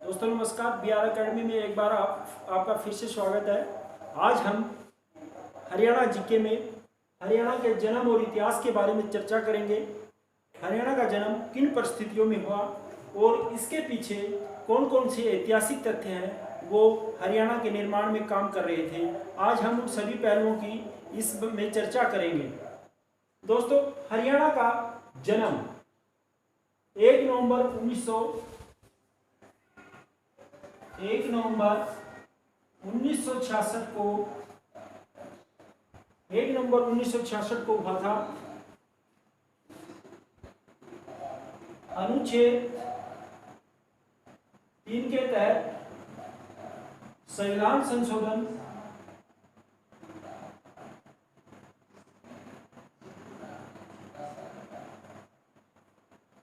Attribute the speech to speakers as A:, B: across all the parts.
A: दोस्तों नमस्कार, BR academy में एक बार आपका फिर से स्वागत है। आज हम हरियाणा जीके में हरियाणा के जन्म और इतिहास के बारे में चर्चा करेंगे। हरियाणा का जन्म किन परिस्थितियों में हुआ और इसके पीछे कौन कौन से ऐतिहासिक तथ्य हैं वो हरियाणा के निर्माण में काम कर रहे थे। आज हम उन सभी पहलुओं की इसमें चर्चा करेंगे। दोस्तों, हरियाणा का जन्म 1 नवंबर 1966 को हुआ था। अनुच्छेद 3 के तहत संविधान संशोधन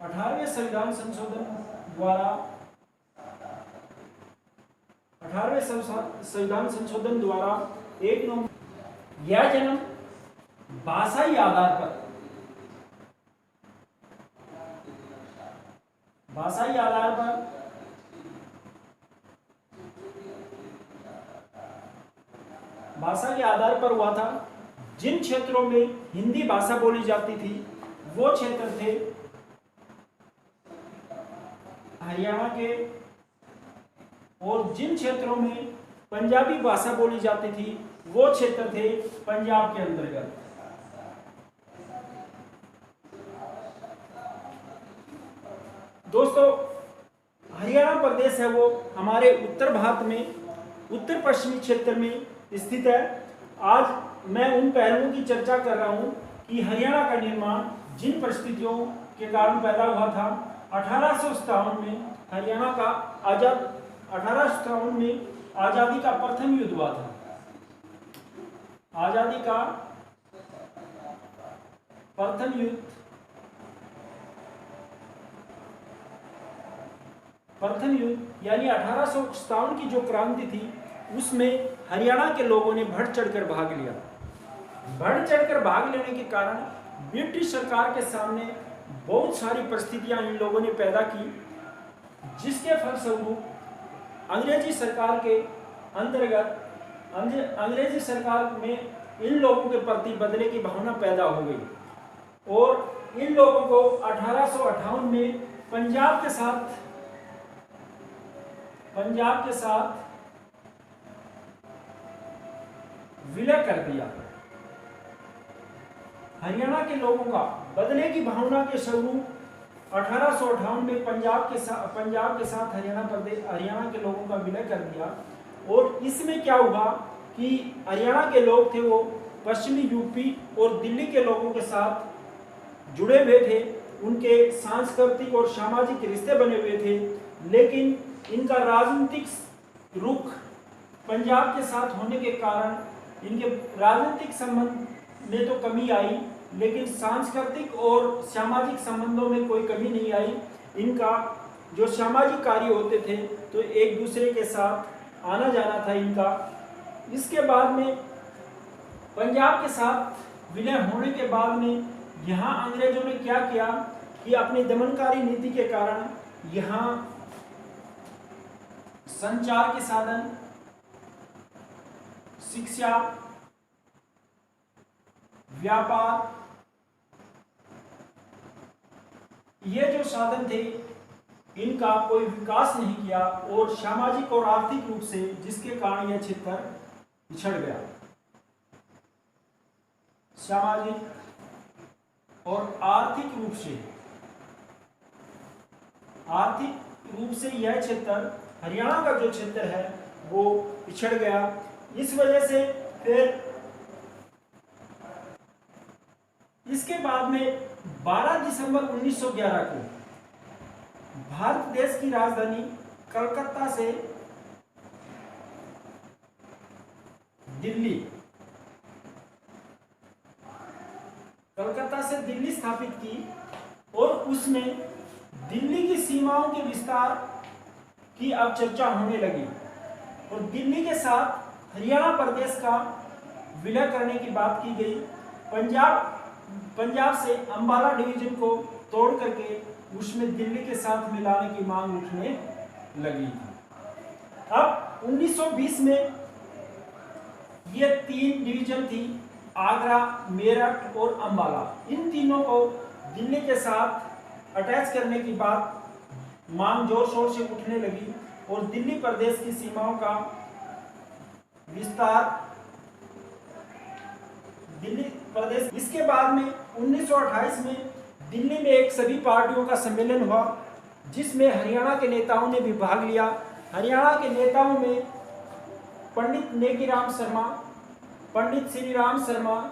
A: 18वें संविधान संशोधन द्वारा 1 नवंबर यह जन्म भाषाई आधार पर हुआ था। जिन क्षेत्रों में हिंदी भाषा बोली जाती थी वो क्षेत्र थे हरियाणा के, और जिन क्षेत्रों में पंजाबी भाषा बोली जाती थी वो क्षेत्र थे पंजाब के अंतर्गत। दोस्तों, हरियाणा प्रदेश है वो हमारे उत्तर भारत में उत्तर पश्चिमी क्षेत्र में स्थित है। आज मैं उन पहलुओं की चर्चा कर रहा हूं कि हरियाणा का निर्माण जिन परिस्थितियों के कारण पैदा हुआ था। 1857 में हरियाणा का 1857 में आजादी का प्रथम युद्ध हुआ था। आजादी का प्रथम युद्ध यानी 1857 की जो क्रांति थी उसमें हरियाणा के लोगों ने बढ़ चढ़कर भाग लिया। बढ़ चढ़कर भाग लेने के कारण ब्रिटिश सरकार के सामने बहुत सारी परिस्थितियां इन लोगों ने पैदा की, जिसके फलस्वरूप अंग्रेजी सरकार के अंतर्गत अंग्रेजी सरकार में इन लोगों के प्रति बदले की भावना पैदा हो गई और इन लोगों को 1858 में पंजाब के साथ विलय कर दिया। हरियाणा के लोगों का बदले की भावना के स्वरूप 1858 में पंजाब के साथ हरियाणा के लोगों का विलय कर दिया। और इसमें क्या हुआ कि हरियाणा के लोग थे वो पश्चिमी यूपी और दिल्ली के लोगों के साथ जुड़े हुए थे, उनके सांस्कृतिक और सामाजिक रिश्ते बने हुए थे, लेकिन इनका राजनीतिक रुख पंजाब के साथ होने के कारण इनके राजनीतिक संबंध में तो कमी आई, लेकिन सांस्कृतिक और सामाजिक संबंधों में कोई कमी नहीं आई। इनका जो सामाजिक कार्य होते थे तो एक दूसरे के साथ आना जाना था इनका। इसके बाद में पंजाब के साथ विलय होने के बाद में यहाँ अंग्रेजों ने क्या किया कि अपनी दमनकारी नीति के कारण यहाँ संचार के साधन, शिक्षा, व्यापार, ये जो साधन थे इनका कोई विकास नहीं किया और सामाजिक और आर्थिक रूप से, जिसके कारण यह क्षेत्र पिछड़ गया। सामाजिक और आर्थिक रूप से यह क्षेत्र, हरियाणा का जो क्षेत्र है वो पिछड़ गया। इस वजह से फिर इसके बाद में 12 दिसंबर 1911 को भारत देश की राजधानी कलकत्ता से दिल्ली स्थापित की और उसमें दिल्ली की सीमाओं के विस्तार की अब चर्चा होने लगी और दिल्ली के साथ हरियाणा प्रदेश का विलय करने की बात की गई। पंजाब से अंबाला डिवीजन को तोड़ करके उसमें दिल्ली के साथ मिलाने की मांग उठने लगी थी। अब 1920 में ये 3 डिवीजन थी, आगरा, मेरठ और अंबाला। इन तीनों को दिल्ली के साथ अटैच करने की बात मांग जोर शोर से उठने लगी और दिल्ली प्रदेश की सीमाओं का विस्तार दिल्ली प्रदेश। इसके बाद में 1928 में दिल्ली में एक सभी पार्टियों का सम्मेलन हुआ जिसमें हरियाणा के नेताओं ने भी भाग लिया। हरियाणा के नेताओं में पंडित नेगीराम शर्मा, पंडित श्री राम शर्मा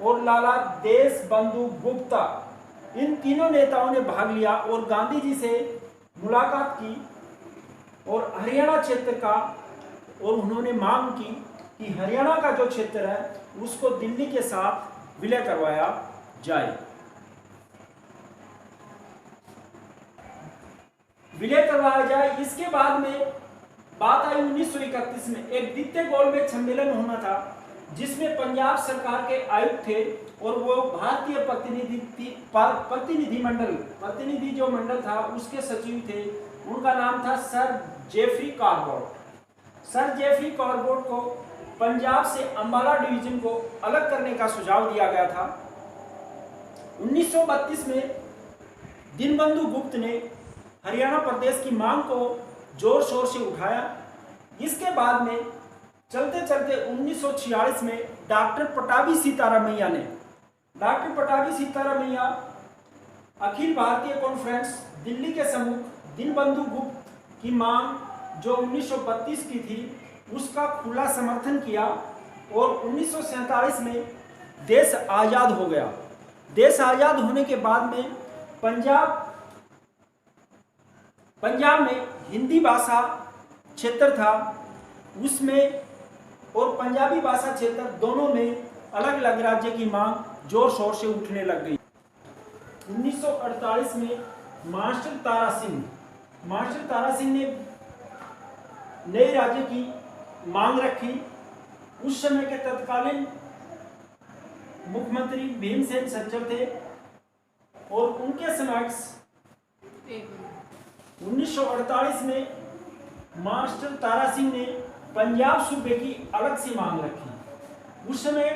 A: और लाला देश बंधु गुप्ता, इन तीनों नेताओं ने भाग लिया और गांधी जी से मुलाकात की और हरियाणा क्षेत्र का, और उन्होंने मांग की कि हरियाणा का जो क्षेत्र है उसको दिल्ली के साथ विलय करवाया जाए। विलय करवाया जाए। इसके बाद में बात आई 1931 में एक द्वितीय गोलमेज सम्मेलन होना था जिसमें पंजाब सरकार के आयुक्त थे और वो भारतीय प्रतिनिधि जो मंडल था उसके सचिव थे। उनका नाम था sir Jeffrey Corbett. Sir Jeffrey Corbett को पंजाब से अंबाला डिवीजन को अलग करने का सुझाव दिया गया था। 1932 में दीनबंधु गुप्त ने हरियाणा प्रदेश की मांग को जोर शोर से उठाया। इसके बाद में चलते चलते 1946 में डॉक्टर पटाभी सीतारामैया अखिल भारतीय कॉन्फ्रेंस दिल्ली के सम्मुख दीनबंधु गुप्त की मांग जो 1932 की थी उसका खुला समर्थन किया और 1947 में देश आजाद हो गया। देश आजाद होने के बाद में पंजाब में हिंदी भाषा क्षेत्र था उसमें और पंजाबी भाषा क्षेत्र दोनों में अलग अलग राज्य की मांग जोर शोर से उठने लग गई। 1948 में मास्टर तारा सिंह ने नए राज्य की मांग रखी। उस समय के तत्कालीन मुख्यमंत्री भीमसेन सज्जर थे और उनके समक्ष 1948 में मास्टर तारा सिंह ने पंजाब सूबे की अलग सी मांग रखी। उस समय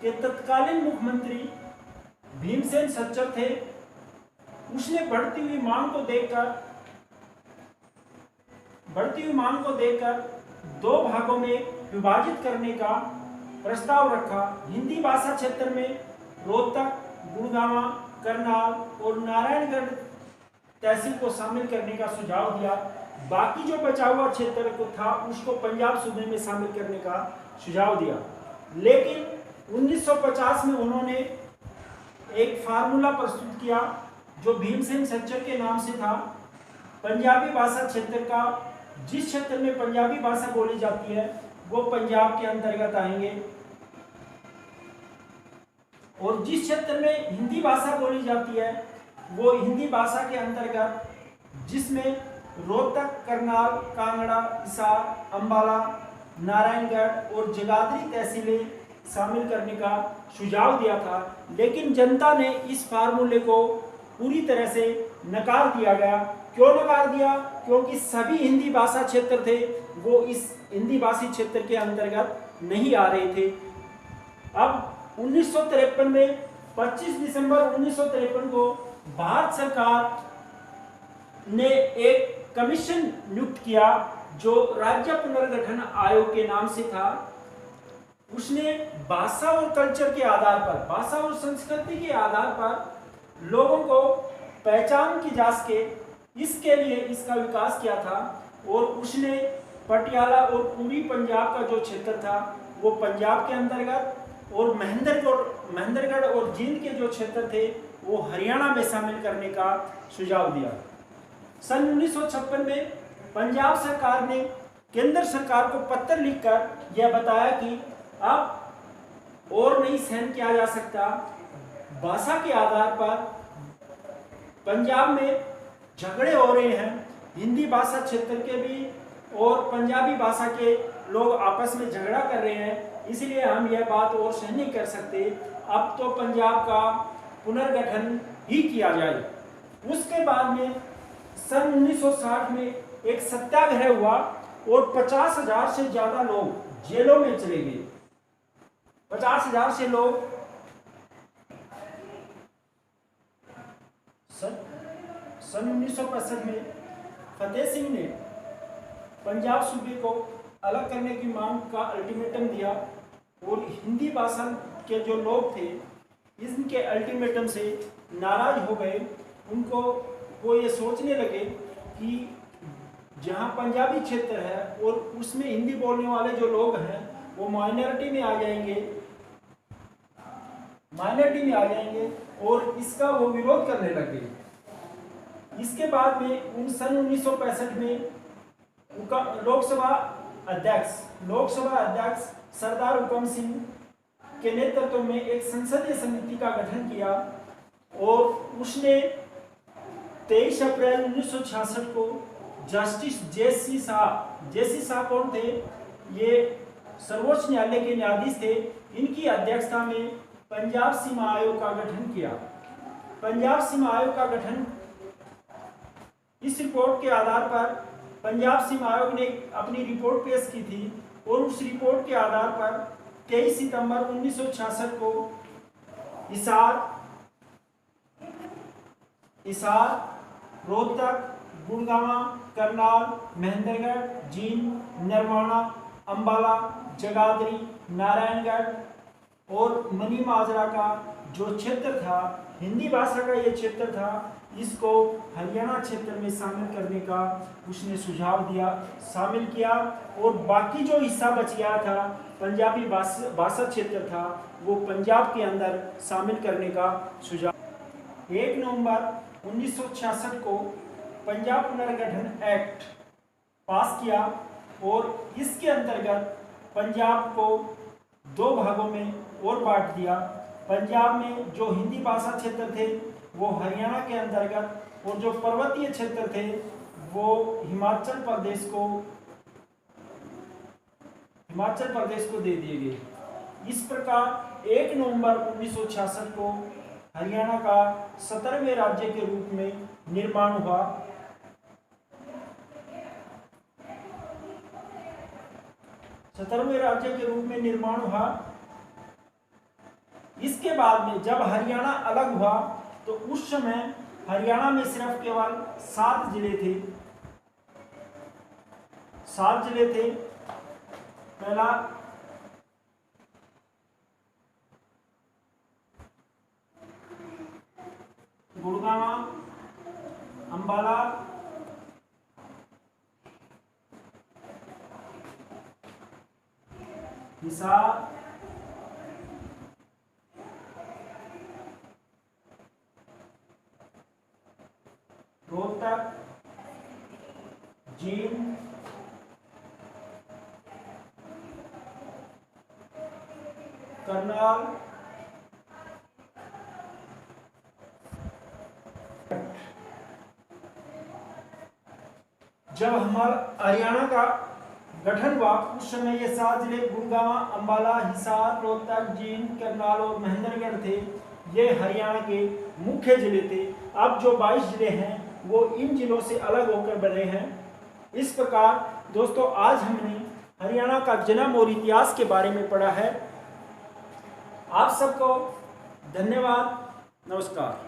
A: के तत्कालीन मुख्यमंत्री भीमसेन सज्जर थे। उसने बढ़ती हुई मांग को देखकर दो भागों में विभाजित करने का प्रस्ताव रखा। हिंदी भाषा क्षेत्र में रोहतक, गुड़गांव, करनाल और नारायणगढ़ तहसील को शामिल करने का सुझाव दिया। बाकी जो बचा हुआ क्षेत्र को था उसको पंजाब सूबे में शामिल करने का सुझाव दिया। लेकिन 1950 में उन्होंने एक फार्मूला प्रस्तुत किया जो भीमसेन सज्जर के नाम से था। पंजाबी भाषा क्षेत्र का जिस क्षेत्र में पंजाबी भाषा बोली जाती है वो पंजाब के अंतर्गत आएंगे और जिस क्षेत्र में हिंदी भाषा बोली जाती है वो हिंदी भाषा के अंतर्गत, जिसमें रोहतक, करनाल, कांगड़ा, हिसार, अंबाला, नारायणगढ़ और जगाधरी तहसीलें शामिल करने का सुझाव दिया था। लेकिन जनता ने इस फार्मूले को पूरी तरह से नकार दिया गया। क्यों नकार दिया? क्योंकि सभी हिंदी भाषा क्षेत्र थे वो इस हिंदी भाषी क्षेत्र के अंतर्गत नहीं आ रहे थे। अब 1953 में 25 दिसंबर 1953 को भारत सरकार ने एक कमीशन नियुक्त किया जो राज्य पुनर्गठन आयोग के नाम से था। उसने भाषा और कल्चर के आधार पर, भाषा और संस्कृति के आधार पर लोगों को पहचान की जा सके इसके लिए इसका विकास किया था। और उसने पटियाला और पूर्वी पंजाब का जो क्षेत्र था वो पंजाब के अंतर्गत और महेंद्रगढ़ और जींद के जो क्षेत्र थे वो हरियाणा में शामिल करने का सुझाव दिया। सन 1956 में पंजाब सरकार ने केंद्र सरकार को पत्र लिखकर यह बताया कि अब और नहीं सहन किया जा सकता। भाषा के आधार पर पंजाब में झगड़े हो रहे हैं, हिंदी भाषा क्षेत्र के भी और पंजाबी भाषा के लोग आपस में झगड़ा कर रहे हैं, इसलिए हम यह बात और सहन नहीं कर सकते। अब तो पंजाब का पुनर्गठन ही किया जाए। उसके बाद में सन 1960 में एक सत्याग्रह हुआ और 50,000 से ज्यादा लोग जेलों में चले गए। 50,000 से लोग सन 1965 में फतेह सिंह ने पंजाब सूबे को अलग करने की मांग का अल्टीमेटम दिया और हिंदी भाषा के जो लोग थे इनके अल्टीमेटम से नाराज हो गए। उनको वो ये सोचने लगे कि जहाँ पंजाबी क्षेत्र है और उसमें हिंदी बोलने वाले जो लोग हैं वो माइनॉरिटी में आ जाएंगे और इसका वो विरोध करने लगे। इसके बाद में सन 1965 में लोकसभा अध्यक्ष सरदार हुकम सिंह के नेतृत्व में एक संसदीय समिति का गठन किया और उसने 23 अप्रैल 1966 को जस्टिस जेसी शाह कौन थे? ये सर्वोच्च न्यायालय के न्यायाधीश थे। इनकी अध्यक्षता में पंजाब सीमा आयोग का गठन किया। पंजाब सीमा आयोग का गठन, इस रिपोर्ट के आधार पर पंजाब सीमा आयोग ने अपनी रिपोर्ट पेश की थी और उस रिपोर्ट के आधार पर 23 सितंबर 1966 को हिसार, रोहतक, गुड़गांव, करनाल, महेंद्रगढ़, जींद, नरवाना, अंबाला, जगाधरी, नारायणगढ़ और मनीमाजरा का जो क्षेत्र था, हिंदी भाषा का ये क्षेत्र था, इसको हरियाणा क्षेत्र में शामिल करने का उसने सुझाव दिया, शामिल किया और बाकी जो हिस्सा बच गया था पंजाबी भाषा क्षेत्र था वो पंजाब के अंदर शामिल करने का सुझाव। 1 नवंबर 1966 को पंजाब पुनर्गठन एक्ट पास किया और इसके अंतर्गत पंजाब को 2 भागों में और बांट दिया। पंजाब में जो हिंदी भाषा क्षेत्र थे वो हरियाणा के अंतर्गत और जो पर्वतीय क्षेत्र थे वो हिमाचल प्रदेश को दे दिए गए। इस प्रकार 1 नवंबर 1966 को हरियाणा का 17वें राज्य के रूप में निर्माण हुआ। इसके बाद में जब हरियाणा अलग हुआ तो उस समय हरियाणा में सिर्फ केवल 7 जिले थे। पहला गुड़गांव, अंबाला, हिसार, रोहतक, जींद, करनाल, जब हमारा हरियाणा का गठन हुआ उस समय ये 7 जिले गुड़गांव, अंबाला, हिसार, रोहतक, जींद, करनाल और महेंद्रगढ़ थे। ये हरियाणा के मुख्य जिले थे। अब जो 22 जिले हैं वो इन जिलों से अलग होकर बने हैं। इस प्रकार दोस्तों आज हमने हरियाणा का जन्म और इतिहास के बारे में पढ़ा है। आप सबको धन्यवाद, नमस्कार।